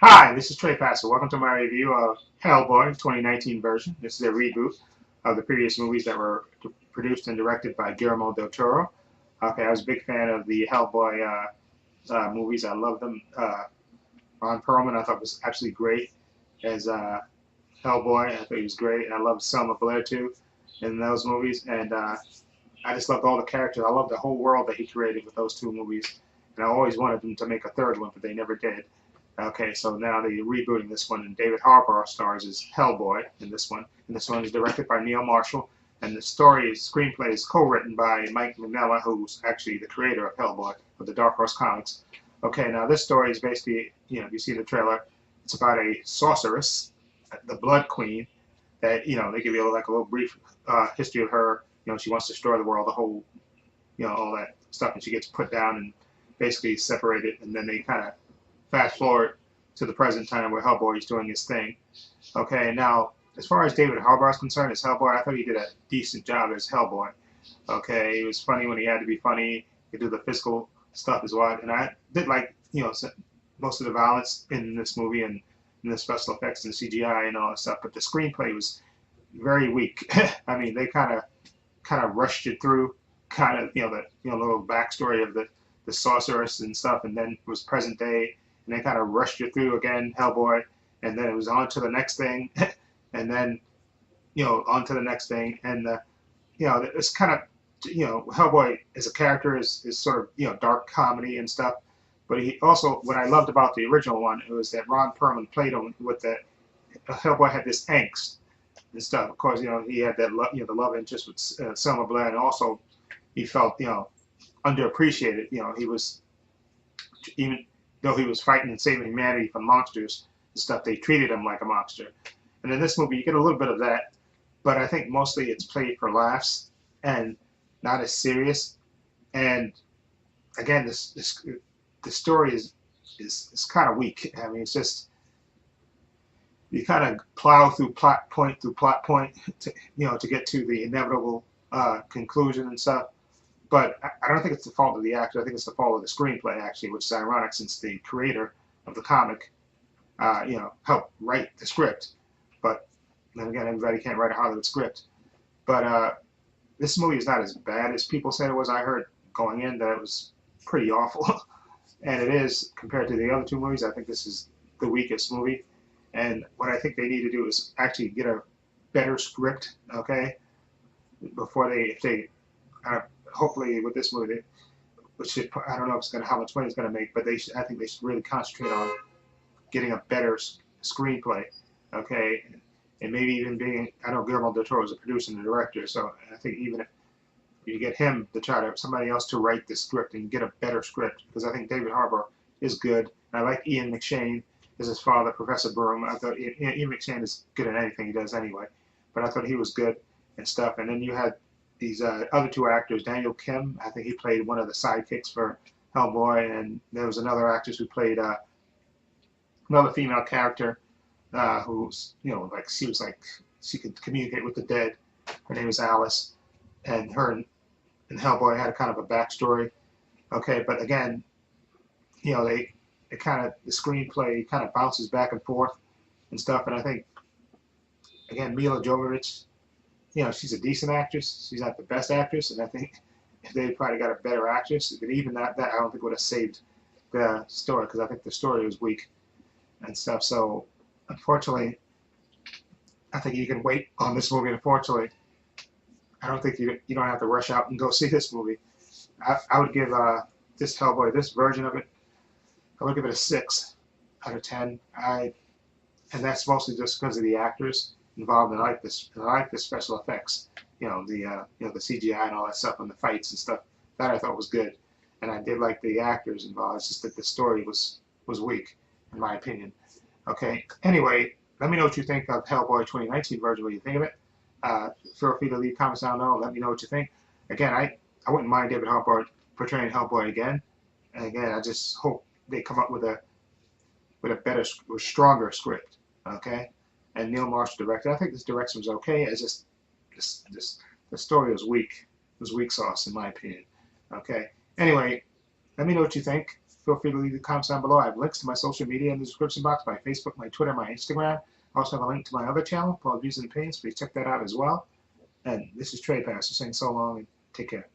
Hi, this is Trey Passer. Welcome to my review of HellBoy 2019 version. This is a reboot of the previous movies that were produced and directed by Guillermo del Toro. Okay, I was a big fan of the HellBoy movies. I loved them. Ron Perlman, I thought was actually great as Hellboy. I thought he was great. And I loved Selma Blair too in those movies. And I just loved all the characters. I loved the whole world that he created with those two movies. And I always wanted them to make a third one, but they never did. Okay, so now they're rebooting this one, and David Harbour stars as Hellboy in this one. And this one is directed by Neil Marshall, and the screenplay is co-written by Mike Mignola, who's actually the creator of Hellboy of the Dark Horse comics. Okay, now this story is basically, if you see the trailer, it's about a sorceress, the Blood Queen, that they give you like a little brief history of her. She wants to destroy the world, the whole, all that stuff, and she gets put down and basically separated, and then they kind of fast forward to the present time where Hellboy is doing his thing. Okay, now as far as David Harbour is concerned, as Hellboy, I thought he did a decent job as Hellboy. Okay, he was funny when he had to be funny. He could do the physical stuff as well, and I did like most of the violence in this movie and the special effects and CGI and all that stuff. But the screenplay was very weak. I mean, they kind of rushed it through, kind of the little backstory of the sorceress and stuff, and then it was present day, and they kind of rushed you through again, Hellboy, and then it was on to the next thing, and then on to the next thing, and it's kind of Hellboy as a character is sort of dark comedy and stuff, but he also, what I loved about the original one, it was that Ron Perlman played him with the Hellboy had this angst and stuff. Of course, he had that the love interest with Selma Blair, and also he felt underappreciated. He was, even though he was fighting and saving humanity from monsters and stuff, they treated him like a monster. And in this movie, you get a little bit of that, but I think mostly it's played for laughs and not as serious. And again, the story is kind of weak. I mean, it's just you kind of plow through plot point to get to the inevitable conclusion and stuff. But I don't think it's the fault of the actor. I think it's the fault of the screenplay, actually, which is ironic since the creator of the comic, helped write the script. But then again, everybody can't write a Hollywood script. But this movie is not as bad as people said it was. I heard going in that it was pretty awful, and it is compared to the other two movies. I think this is the weakest movie. And what I think they need to do is actually get a better script, okay, before if they hopefully with this movie, which I don't know if it's how much money it's going to make, but I think they should really concentrate on getting a better screenplay, okay, and maybe even being, I know Guillermo del Toro is a producer and a director, so I think even if you get him to try to somebody else to write the script and get a better script, because I think David Harbour is good. And I like Ian McShane as his father, Professor Broom. I thought Ian McShane is good at anything he does anyway, but I thought he was good and stuff. And then you had these other two actors, Daniel Kim, I think he played one of the sidekicks for Hellboy, and there was another actress who played another female character who's, like she could communicate with the dead. Her name is Alice, and her and Hellboy had a kind of a backstory. Okay, but again, they kind of, the screenplay kind of bounces back and forth and stuff, and I think, again, Mila Jovovich, she's a decent actress. She's not the best actress, and I think if they probably got a better actress, but even that I don't think would have saved the story, because I think the story was weak and stuff. So, unfortunately, I think you can wait on this movie. Unfortunately, I don't think you don't have to rush out and go see this movie. I would give this Hellboy, this version of it, I would give it a 6 out of 10. And that's mostly just because of the actors involved. And I like the special effects, the CGI and all that stuff, and the fights and stuff. That I thought was good, and I did like the actors involved. It's just that the story was weak, in my opinion. Okay. Anyway, let me know what you think of Hellboy 2019 version. What do you think of it? Feel free to leave comments down below. Let me know what you think. Again, I wouldn't mind David Harbour portraying Hellboy again. And again, I just hope they come up with a better, stronger script. Okay. And Neil Marshall directed. I think this direction was okay. It's just the story was weak. It was weak sauce, in my opinion. Okay. Anyway, let me know what you think. feel free to leave the comments down below. I have links to my social media in the description box, my Facebook, my Twitter, my Instagram. I also have a link to my other channel called Views and Opinions. Please check that out as well. And this is Trey Pastor saying so long and take care.